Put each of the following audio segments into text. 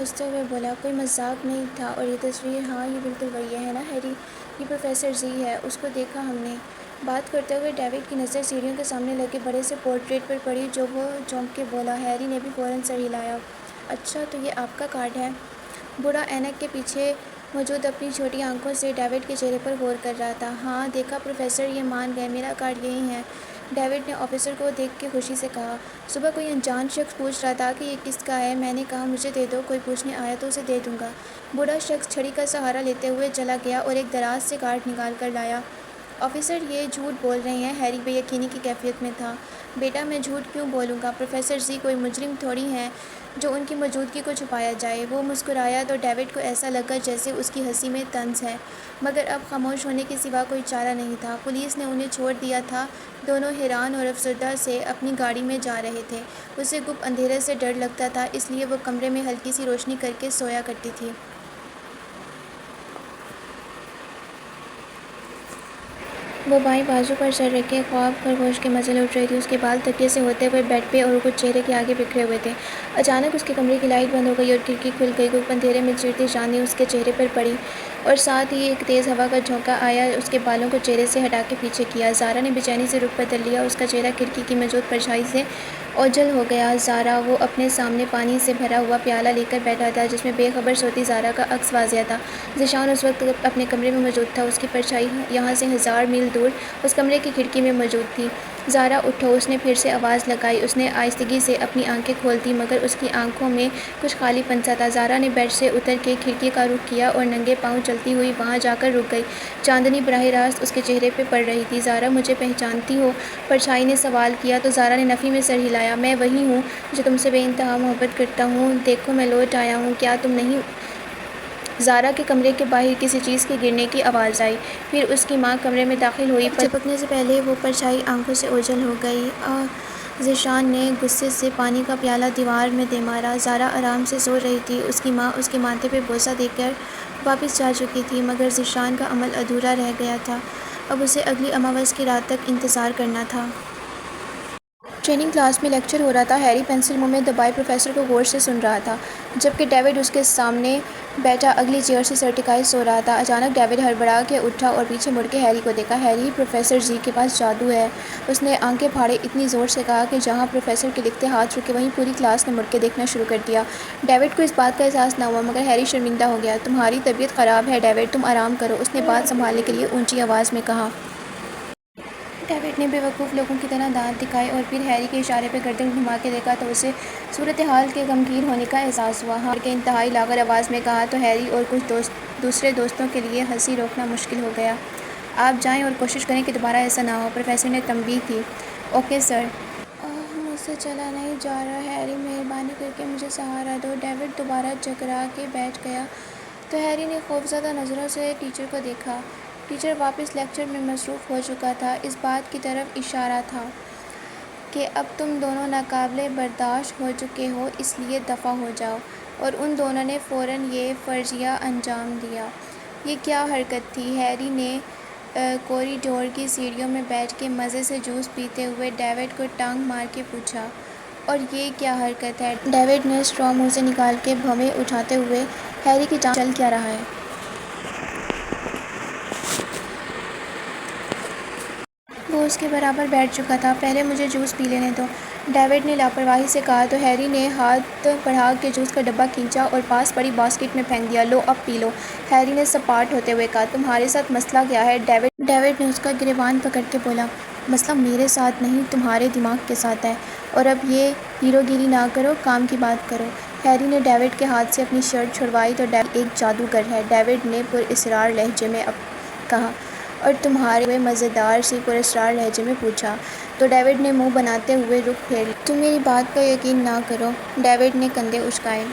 ہنستے ہوئے بولا، کوئی مذاق نہیں تھا اور یہ تصویر، ہاں یہ بالکل وہی ہے نا ہیری، یہ پروفیسر زی ہے، اس کو دیکھا ہم نے۔ بات کرتے ہوئے ڈیوڈ کی نظر سیڑھیوں کے سامنے لگے بڑے سے پورٹریٹ پر پڑی جو وہ چونک کے بولا۔ ہیری نے بھی فوراً سر ہلایا۔ اچھا تو یہ آپ کا کارڈ ہے؟ بوڑھا اینک کے پیچھے موجود اپنی چھوٹی آنکھوں سے ڈیوڈ کے چہرے پر غور کر رہا تھا۔ ہاں دیکھا پروفیسر، یہ مان گئے، میرا کارڈ یہی ہے، ڈیوڈ نے آفیسر کو دیکھ کے خوشی سے کہا۔ صبح کوئی انجان شخص پوچھ رہا تھا کہ یہ کس کا ہے، میں نے کہا مجھے دے دو، کوئی پوچھنے آیا تو اسے دے دوں گا۔ بوڑھا شخص چھڑی کا سہارا لیتے ہوئے چلا گیا اور ایک دراز سے کارڈ نکال کر لایا۔ آفیسر یہ جھوٹ بول رہے ہیں، ہیری بے یقینی کی کیفیت میں تھا۔ بیٹا میں جھوٹ کیوں بولوں گا، پروفیسر زی کوئی مجرم تھوڑی ہیں جو ان کی موجودگی کو چھپایا جائے۔ وہ مسکرایا تو ڈیوڈ کو ایسا لگا جیسے اس کی ہنسی میں طنز ہے، مگر اب خاموش ہونے کے سوا کوئی چارہ نہیں تھا۔ پولیس نے انہیں چھوڑ دیا تھا۔ دونوں حیران اور افسردہ سے اپنی گاڑی میں جا رہے تھے۔ اسے گپ اندھیرے سے ڈر لگتا تھا، اس لیے وہ کمرے میں ہلکی سی روشنی کر کے سویا کرتی تھی۔ وہ بائیں بازو پر سر رکھے خواب خرگوش کے مزے لوٹ رہی تھی۔ اس کے بال تکیے سے ہوتے ہوئے بیڈ پہ اور کچھ چہرے کے آگے بکھرے ہوئے تھے۔ اچانک اس کے کمرے کی لائٹ بند ہو گئی اور کھڑکی کھل گئی۔ گپ اندھیرے میں چڑھتی چاندنی اس کے چہرے پر پڑی اور ساتھ ہی ایک تیز ہوا کا جھونکا آیا، اس کے بالوں کو چہرے سے ہٹا کے پیچھے کیا۔ زارا نے بے چینی سے رخ بدل لیا، اس کا چہرہ کھڑکی کی موجود پرچھائی سے اوجھل ہو گیا۔ زارا، وہ اپنے سامنے پانی سے بھرا ہوا پیالہ لے کر بیٹھا تھا جس میں بے خبر سوتی زارا کا عکس واضح تھا۔ ذیشان اس وقت اپنے کمرے میں موجود تھا، اس کی پرچھائی یہاں سے 1000 میل دور اس کمرے کی کھڑکی میں موجود تھی۔ زارا اٹھو، اس نے پھر سے آواز لگائی۔ اس نے آہستگی سے اپنی آنکھیں کھول دیں مگر اس کی آنکھوں میں کچھ خالی پن سا تھا۔ زارا نے بیڈ سے اتر کے کھڑکی کا رخ کیا اور ننگے پاؤں چلتی ہوئی وہاں جا کر رک گئی۔ چاندنی براہ راست اس کے چہرے پہ پڑ رہی تھی۔ زارا، مجھے پہچانتی ہو؟ پرچھائی نے سوال کیا تو زارا نے نفی میں سر ہلایا۔ میں وہی ہوں جو تم سے بے انتہا محبت کرتا ہوں، دیکھو میں لوٹ آیا ہوں، کیا تم نہیں؟ زارا کے کمرے کے باہر کسی چیز کے گرنے کی آواز آئی، پھر اس کی ماں کمرے میں داخل ہوئی۔ جھپکنے سے پہلے وہ پرچھائی آنکھوں سے اوجھل ہو گئی۔ آہ! ذیشان نے غصے سے پانی کا پیالہ دیوار میں دے مارا۔ زارا آرام سے سو رہی تھی، اس کی ماں اس کے ماتھے پہ بوسہ دے کر واپس جا چکی تھی، مگر ذیشان کا عمل ادھورا رہ گیا تھا۔ اب اسے اگلی اماوس کی رات تک انتظار کرنا تھا۔ ٹریننگ کلاس میں لیکچر ہو رہا تھا۔ ہیری پنسل منہ میں دبائے پروفیسر کو غور سے سن رہا تھا، جبکہ ڈیوڈ اس کے سامنے بیٹھا اگلی چیئر سے سر ٹکائے سو رہا تھا۔ اچانک ڈیوڈ ہڑبڑا کے اٹھا اور پیچھے مڑ کے ہیری کو دیکھا۔ ہیری، پروفیسر زی کے پاس جادو ہے، اس نے آنکھیں پھاڑے اتنی زور سے کہا کہ جہاں پروفیسر کے لکھتے ہاتھ رکے وہیں پوری کلاس نے مڑ کے دیکھنا شروع کر دیا۔ ڈیوڈ کو اس بات کا احساس نہ ہوا مگر ہیری شرمندہ ہو گیا۔ تمہاری طبیعت خراب ہے ڈیوڈ، تم آرام کرو، اس نے بات سنبھالنے کے لیے اونچی آواز میں کہا۔ ڈیوڈ نے بے وقوف لوگوں کی طرح دانت دکھائے اور پھر ہیری کے اشارے پہ گردن گھما کے دیکھا تو اسے صورتحال کے غمگین ہونے کا احساس ہوا۔ ہاں کے انتہائی لاغر آواز میں کہا تو ہیری اور کچھ دوسرے دوستوں کے لیے ہنسی روکنا مشکل ہو گیا۔ آپ جائیں اور کوشش کریں کہ دوبارہ ایسا نہ ہو، پروفیسر نے تنبیہ کی۔ Okay sir. مجھ سے چلا نہیں جا رہا ہیری، مہربانی کر کے مجھے سہارا دو۔ ڈیوڈ دوبارہ جھکرا کے بیٹھ گیا تو ہیری نے خوفزدہ نظروں سے ٹیچر کو دیکھا۔ ٹیچر واپس لیکچر میں مصروف ہو چکا تھا۔ اس بات کی طرف اشارہ تھا کہ اب تم دونوں ناقابل برداشت ہو چکے ہو، اس لیے دفعہ ہو جاؤ، اور ان دونوں نے فوراً یہ فرضیہ انجام دیا۔ یہ کیا حرکت تھی؟ ہیری نے کوریڈور کی سیڑھیوں میں بیٹھ کے مزے سے جوس پیتے ہوئے ڈیوڈ کو ٹانگ مار کے پوچھا۔ اور یہ کیا حرکت ہے؟ ڈیوڈ نے اسٹرا منہ سے نکال کے بھویں اٹھاتے ہوئے ہیری کی ٹانگ چل کیا رہا ہے؟ وہ اس کے برابر بیٹھ چکا تھا۔ پہلے مجھے جوس پی لینے دو، ڈیوڈ نے لاپرواہی سے کہا تو ہیری نے ہاتھ بڑھا کے جوس کا ڈبہ کھینچا اور پاس پڑی باسکٹ میں پھینک دیا۔ لو اب پی لو، ہیری نے سپاٹ ہوتے ہوئے کہا۔ تمہارے ساتھ مسئلہ کیا ہے؟ ڈیوڈ نے اس کا گریبان پکڑ کے بولا۔ مسئلہ میرے ساتھ نہیں، تمہارے دماغ کے ساتھ ہے، اور اب یہ ہیرو گیری نہ کرو، کام کی بات کرو۔ ہیری نے ڈیوڈ کے ہاتھ سے اپنی شرٹ چھڑوائی تو ڈیوڈ ایک جادوگر ہے، ڈیوڈ نے پراسرار لہجے میں کہا۔ اور تمہارے ہوئے مزیدار سی پراسرار لہجے میں پوچھا تو ڈیوڈ نے منہ بناتے ہوئے رخ پھیر لیا۔ تم میری بات کا یقین نہ کرو، ڈیوڈ نے کندھے اچکائے۔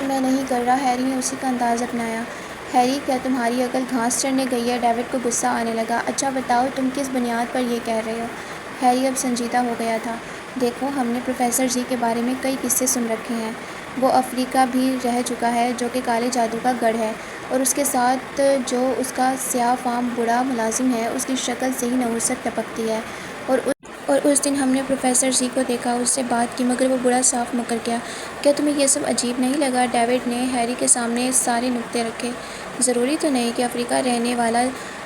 میں نہیں کر رہا، ہیری نے اسی کا انداز اپنایا۔ ہیری، کیا تمہاری عقل گھاس چرنے گئی ہے؟ ڈیوڈ کو غصہ آنے لگا۔ اچھا بتاؤ، تم کس بنیاد پر یہ کہہ رہے ہو؟ ہیری اب سنجیدہ ہو گیا تھا۔ دیکھو، ہم نے پروفیسر زی کے بارے میں کئی قصے سن رکھے ہیں۔ وہ افریقہ بھی رہ چکا ہے جو کہ کالے جادو کا گڑھ ہے، اور اس کے ساتھ جو اس کا سیاہ فام بوڑھا ملازم ہے، اس کی شکل سے ہی نحوست ٹپکتی ہے، اور اور اس دن ہم نے پروفیسر زی کو دیکھا، اس سے بات کی، مگر وہ بڑا صاف مکر گیا۔ کیا تمہیں یہ سب عجیب نہیں لگا؟ ڈیوڈ نے ہیری کے سامنے سارے نکتے رکھے۔ ضروری تو نہیں کہ افریقہ رہنے والا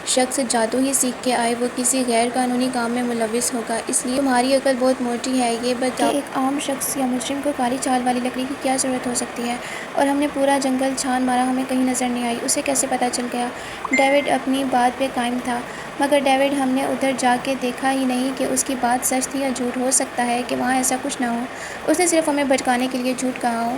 شخص جادو ہی سیکھ کے آئے، وہ کسی غیر قانونی کام میں ملوث ہوگا۔ اس لیے تمہاری عقل بہت موٹی ہے۔ یہ بتاؤ کہ ایک عام شخص یا مجرم کو کالی چال والی لکڑی کی کیا ضرورت ہو سکتی ہے؟ اور ہم نے پورا جنگل چھان مارا، ہمیں کہیں نظر نہیں آئی، اسے کیسے پتہ چل گیا؟ ڈیوڈ اپنی بات پہ قائم تھا۔ مگر ڈیوڈ، ہم نے ادھر جا کے دیکھا ہی نہیں کہ اس کی بات سچ تھی یا جھوٹ۔ ہو سکتا ہے کہ وہاں ایسا کچھ نہ ہو، اس نے صرف ہمیں بھٹکانے کے لیے جھوٹ کہا ہو۔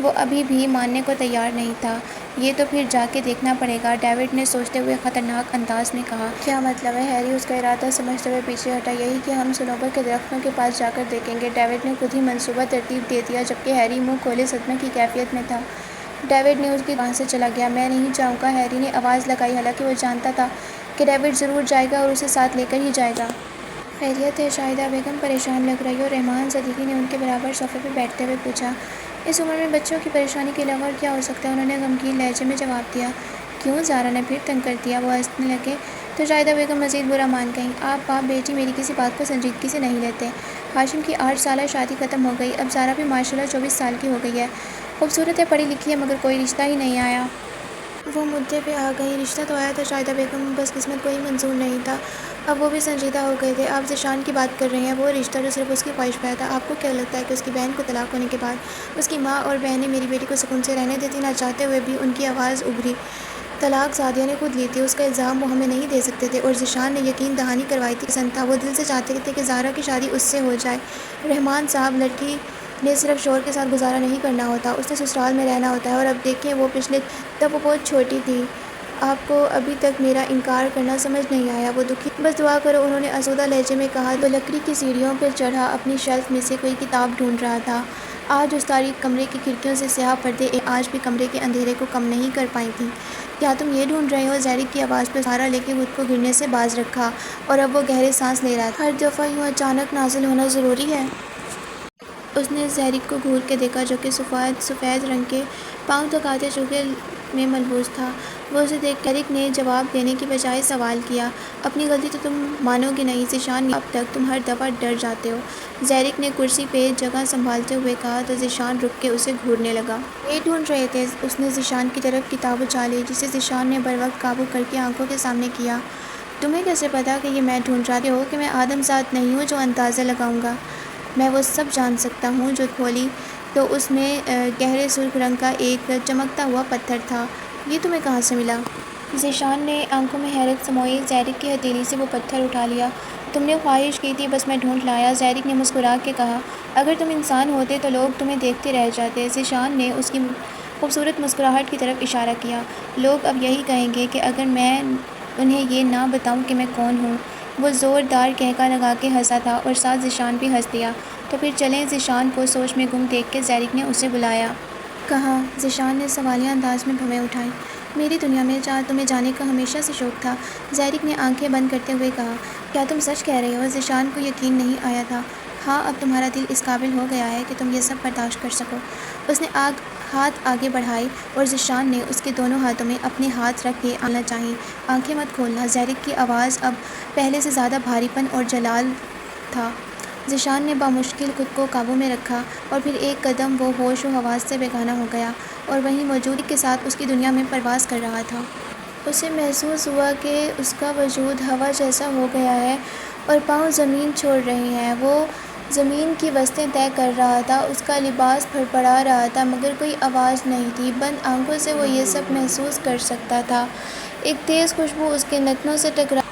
وہ ابھی بھی ماننے کو تیار نہیں تھا۔ یہ تو پھر جا کے دیکھنا پڑے گا، ڈیوڈ نے سوچتے ہوئے خطرناک انداز میں کہا۔ کیا مطلب ہے؟ ہیری اس کا ارادہ سمجھتے ہوئے پیچھے ہٹا۔ یہی کہ ہم صنوبر کے درختوں کے پاس جا کر دیکھیں گے۔ ڈیوڈ نے خود ہی منصوبہ ترتیب دے دیا، جبکہ ہیری منہ کھولے صدمے کی کیفیت میں تھا۔ ڈیوڈ نے اس کی وہاں سے چلا گیا۔ میں نہیں جاؤں گا، ہیری نے آواز لگائی، حالانکہ وہ جانتا تھا کہ ڈیوڈ ضرور جائے گا اور اسے ساتھ لے کر ہی جائے گا۔ خیریت ہے؟ شاہدہ بیگم پریشان لگ رہی ہو؟ رحمان صدیقی نے ان کے برابر صوفے پہ بیٹھتے ہوئے پوچھا۔ اس عمر میں بچوں کی پریشانی کے علاوہ اور کیا ہو سکتا ہے؟ انہوں نے غمگین لہجے میں جواب دیا۔ کیوں؟ زارا نے پھر تنگ کر دیا۔ وہ ہنسنے لگے۔ تو شاہدہ بیگم مزید برا مان گئیں۔ آپ باپ بیٹی میری کسی بات کو سنجیدگی سے نہیں لیتے۔ ہاشم کی 8 سالہ شادی ختم ہو گئی، اب زارا بھی ماشاءاللہ 24 سال کی ہو گئی ہے، خوبصورت ہے، پڑھی لکھی ہے، مگر کوئی رشتہ ہی نہیں آیا۔ وہ مدعے پہ آ گئی۔ رشتہ تو آیا تھا شاہدہ بیگم، بس قسمت کو ہی منظور نہیں تھا۔ اب وہ بھی سنجیدہ ہو گئے تھے۔ آپ ذیشان کی بات کر رہے ہیں، وہ رشتہ جو صرف اس کی خواہش پہ آیا تھا۔ آپ کو کیا لگتا ہے کہ اس کی بہن کو طلاق ہونے کے بعد اس کی ماں اور بہنیں میری بیٹی کو سکون سے رہنے دیتی؟ نہ چاہتے ہوئے بھی ان کی آواز ابھری۔ طلاق زادیہ نے خود لی تھی، اس کا الزام وہ ہمیں نہیں دے سکتے تھے، اور ذیشان نے یقین دہانی کروائی تھی، پسند تھا، وہ دل سے چاہتے تھے کہ زارا کی شادی اس سے ہو جائے۔ رحمان صاحب، لڑکی نے صرف شوہر کے ساتھ گزارا نہیں کرنا ہوتا، اس نے سسرال میں رہنا ہوتا ہے، اور اب دیکھیں وہ پچھلے تب وہ بہت چھوٹی تھی۔ آپ کو ابھی تک میرا انکار کرنا سمجھ نہیں آیا؟ وہ دکھی۔ بس دعا کرو، انہوں نے آسودہ لہجے میں کہا۔ وہ لکڑی کی سیڑھیوں پہ چڑھا، اپنی شیلف میں سے کوئی کتاب ڈھونڈ رہا تھا۔ آج اس تاریک کمرے کی کھڑکیوں سے سیاہ پردے آج بھی کمرے کے اندھیرے کو کم نہیں کر پائی تھیں۔ کیا تم یہ ڈھونڈ رہے ہو؟ زیرک کی آواز پہ سہارا لے کے خود کو گرنے سے باز رکھا، اور اب وہ گہرے سانس لے رہا تھا۔ ہر دفعہ یوں اچانک نازل ہونا ضروری ہے؟ اس نے زیرک کو گھور کے دیکھا، جو کہ سفید رنگ کے پاؤں تک آتے چوکے میں ملبوس تھا۔ وہ اسے دیکھ کر زیرک نے جواب دینے کی بجائے سوال کیا۔ اپنی غلطی تو تم مانو گے نہیں ذیشان نے، اب تک تم ہر دفعہ ڈر جاتے ہو، زیرک نے کرسی پہ جگہ سنبھالتے ہوئے کہا۔ تو ذیشان رک کے اسے گھورنے لگا۔ یہ ڈھونڈ رہے تھے؟ اس نے ذیشان کی طرف کتاب اچالی، جسے ذیشان نے بروقت قابو کر کے آنکھوں کے سامنے کیا۔ تمہیں کیسے پتا کہ یہ میں ڈھونڈ رہا ہو کہ میں آدم ذات نہیں ہوں جو اندازہ لگاؤں گا؟ میں وہ سب جان سکتا ہوں۔ جو کھولی تو اس میں گہرے سرخ رنگ کا ایک چمکتا ہوا پتھر تھا۔ یہ تمہیں کہاں سے ملا؟ ذیشان نے آنکھوں میں حیرت سموئی۔ زیرک کی ہتھیلی سے وہ پتھر اٹھا لیا۔ تم نے خواہش کی تھی، بس میں ڈھونڈ لایا، زیرک نے مسکرا کے کہا۔ اگر تم انسان ہوتے تو لوگ تمہیں دیکھتے رہ جاتے۔ ذیشان نے اس کی خوبصورت مسکراہٹ کی طرف اشارہ کیا۔ لوگ اب یہی کہیں گے کہ اگر میں انہیں یہ نہ بتاؤں کہ میں کون ہوں۔ وہ زوردار قہقہ لگا کے ہنسا تھا، اور ساتھ ذیشان بھی ہنس دیا۔ تو پھر چلیں؟ ذیشان کو سوچ میں گم دیکھ کے زیرک نے اسے بلایا۔ کہاں؟ ذیشان نے سوالیہ انداز میں بھویں اٹھائیں۔ میری دنیا میں جہاں تمہیں جانے کا ہمیشہ سے شوق تھا، زیرک نے آنکھیں بند کرتے ہوئے کہا۔ کیا تم سچ کہہ رہے ہو؟ ذیشان کو یقین نہیں آیا تھا۔ ہاں، اب تمہارا دل اس قابل ہو گیا ہے کہ تم یہ سب برداشت کر سکو۔ اس نے ہاتھ آگے بڑھائے، اور ذیشان نے اس کے دونوں ہاتھوں میں اپنے ہاتھ رکھ کے آنا چاہی۔ آنکھیں مت کھولنا۔ زیرک کی آواز اب پہلے سے زیادہ بھاری پن اور جلال تھا۔ ذیشان نے بامشکل خود کو قابو میں رکھا، اور پھر ایک قدم وہ ہوش و حواس سے بیگانہ ہو گیا، اور وہیں موجود کے ساتھ اس کی دنیا میں پرواز کر رہا تھا۔ اسے محسوس ہوا کہ اس کا وجود ہوا جیسا ہو گیا ہے، اور پاؤں زمین چھوڑ رہے ہیں۔ وہ زمین کی وسطیں طے کر رہا تھا، اس کا لباس پھڑپڑا رہا تھا، مگر کوئی آواز نہیں تھی۔ بند آنکھوں سے وہ یہ سب محسوس کر سکتا تھا۔ ایک تیز خوشبو اس کے نتنوں سے ٹکرائی۔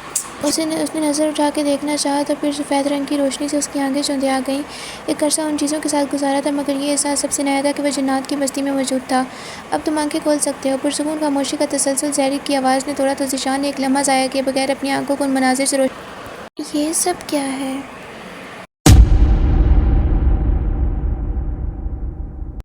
اس نے نظر اٹھا کے دیکھنا چاہا، تو پھر سفید رنگ کی روشنی سے اس کی آنکھیں چوندھیا گئیں۔ ایک عرصہ ان چیزوں کے ساتھ گزارا تھا، مگر یہ احساس سب سے نیا تھا کہ وہ جنات کی بستی میں موجود تھا۔ اب تم آنکھیں کھول سکتے ہو۔ پرسکون خاموشی کا تسلسل زیرک کی آواز نے توڑا، تو ذیشان نے ایک لمحہ ضائع کیے بغیر اپنی آنکھوں کو ان مناظر سے روشن۔ یہ سب کیا ہے؟